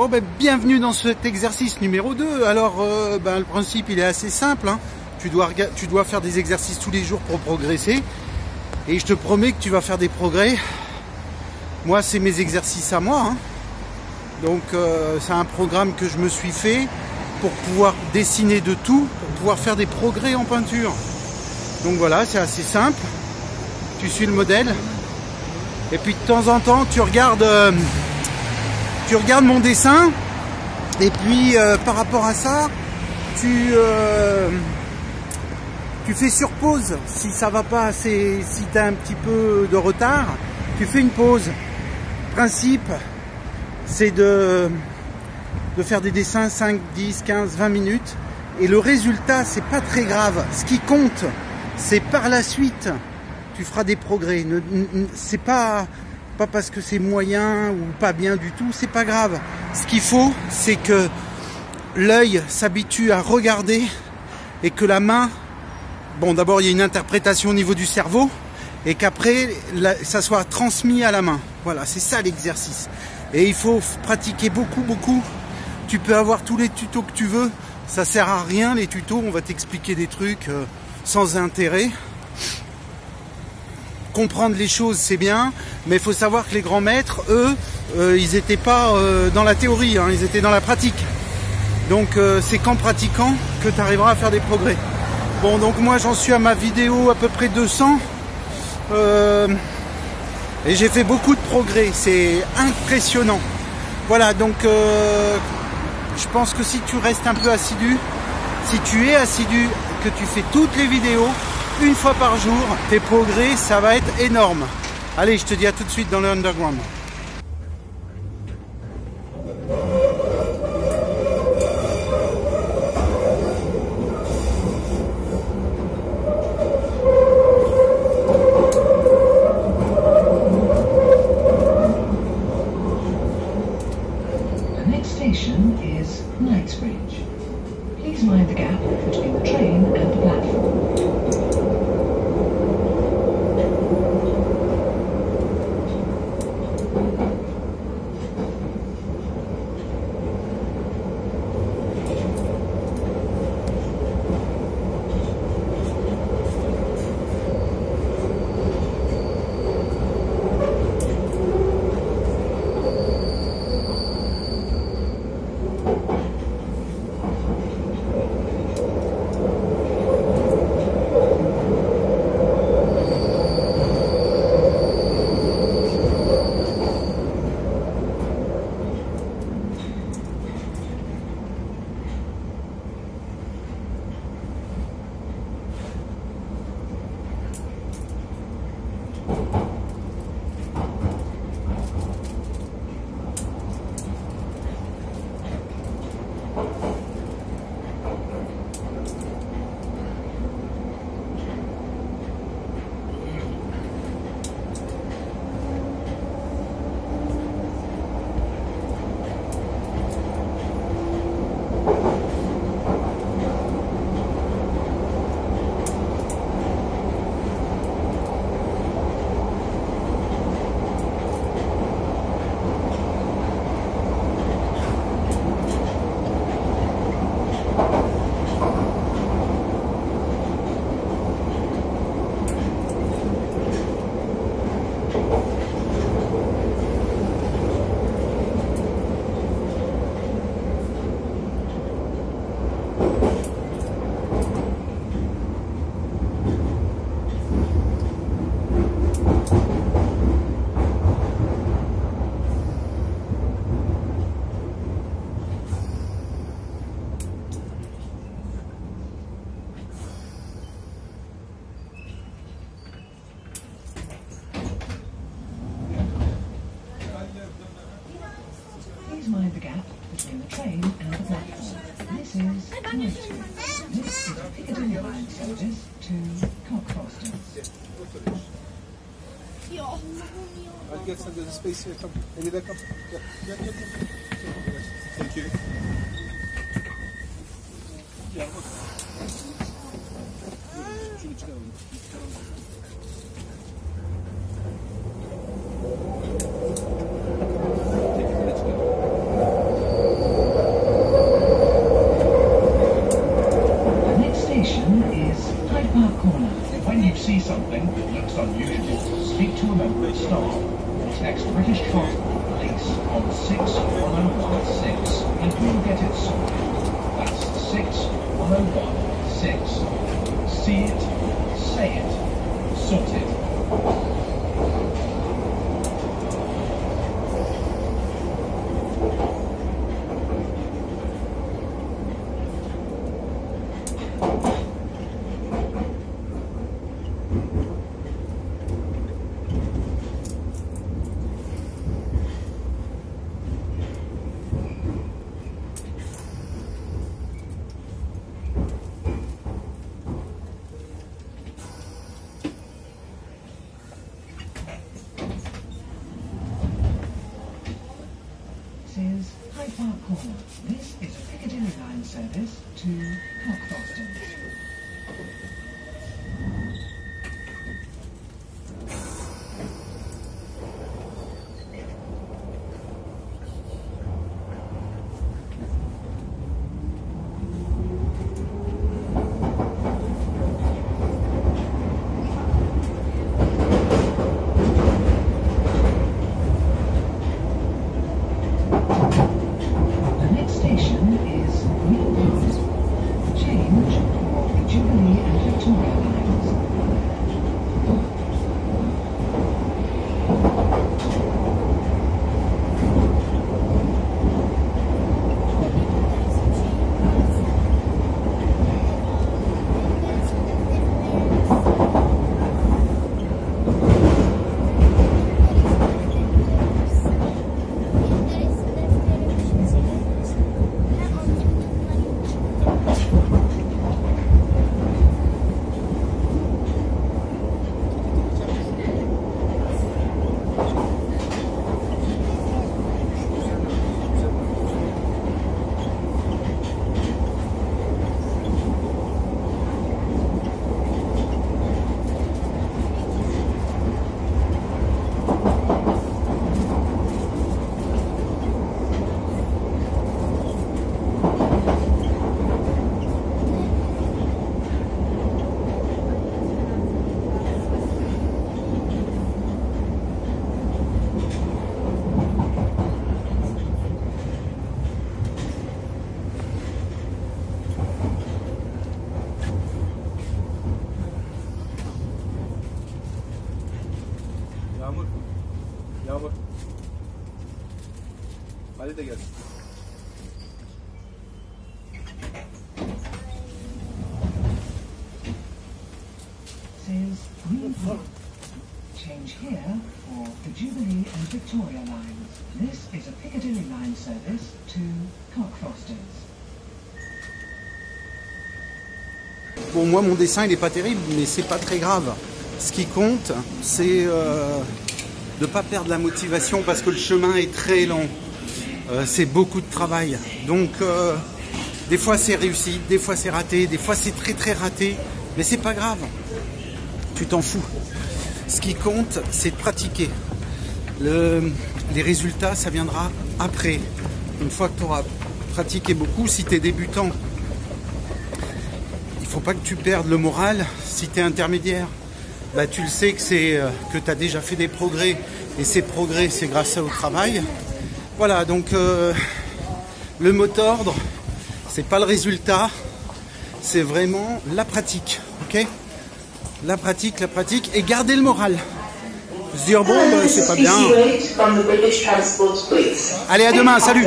Bon ben bienvenue dans cet exercice numéro 2. Alors le principe il est assez simple, hein. Tu dois faire des exercices tous les jours pour progresser. Et je te promets que tu vas faire des progrès. Moi c'est mes exercices à moi, hein. Donc c'est un programme que je me suis fait pour pouvoir dessiner de tout, pour pouvoir faire des progrès en peinture. Donc voilà, c'est assez simple. Tu suis le modèle. Et puis de temps en temps tu regardes mon dessin. Et puis par rapport à ça, tu fais sur pause. Si ça va pas assez, si tu as un petit peu de retard, tu fais une pause. Le principe, c'est de faire des dessins 5, 10, 15, 20 minutes. Et le résultat, c'est pas très grave. Ce qui compte, c'est par la suite, tu feras des progrès. C'est pas parce que c'est moyen ou pas bien du tout, c'est pas grave. Ce qu'il faut, c'est que l'œil s'habitue à regarder et que la main, bon d'abord il y a une interprétation au niveau du cerveau et qu'après ça soit transmis à la main. Voilà, c'est ça l'exercice. Et il faut pratiquer beaucoup. Tu peux avoir tous les tutos que tu veux, ça sert à rien les tutos, on va t'expliquer des trucs sans intérêt. Comprendre les choses c'est bien, mais il faut savoir que les grands maîtres, eux, ils n'étaient pas dans la théorie, hein, ils étaient dans la pratique. Donc c'est qu'en pratiquant que tu arriveras à faire des progrès. Bon, donc moi j'en suis à ma vidéo à peu près 200 et j'ai fait beaucoup de progrès, c'est impressionnant. Voilà, donc je pense que si tu restes un peu assidu, si tu es assidu, que tu fais toutes les vidéos une fois par jour, tes progrès, ça va être énorme. Allez, je te dis à tout de suite dans le underground. The next station is Knightsbridge. Please mind the gap between the train and the platform. Mind the gap between the train and the platform. This is Knightsbridge. This is Piccadilly line service to Cockfosters. I'll get some of the space here. Come. Any back up? Yeah. Thank you. Yeah. see something that looks unusual, speak to a member of staff or text British Transport Police on 61016 and we'll get it sorted. That's 61016. See it, say it, sort it. Is Hyde Park Corner. This is a Piccadilly line service to Cockfosters. The next station is Green Park. Change for the Jubilee and Victoria lines. Yağmur. Hadi de gelsin. Says Green Park. Change here for the Jubilee and Victoria lines. This is a Piccadilly line service to Cockfosters. Bon, moi mon dessin il est pas terrible, mais c'est pas très grave. Ce qui compte, c'est de pas perdre la motivation parce que le chemin est très long. C'est beaucoup de travail. Donc des fois c'est réussi, des fois c'est raté, des fois c'est très très raté, mais c'est pas grave. Tu t'en fous. Ce qui compte, c'est de pratiquer. Les résultats, ça viendra après. Une fois que tu auras pratiqué beaucoup, si tu es débutant, il ne faut pas que tu perdes le moral. Si tu es intermédiaire, bah, tu le sais que tu as déjà fait des progrès. Et ces progrès, c'est grâce au travail. Voilà, donc le mot d'ordre, c'est pas le résultat, c'est vraiment la pratique. Ok ? La pratique, et garder le moral. Se dire, bon, c'est pas bien. Allez, à demain, salut!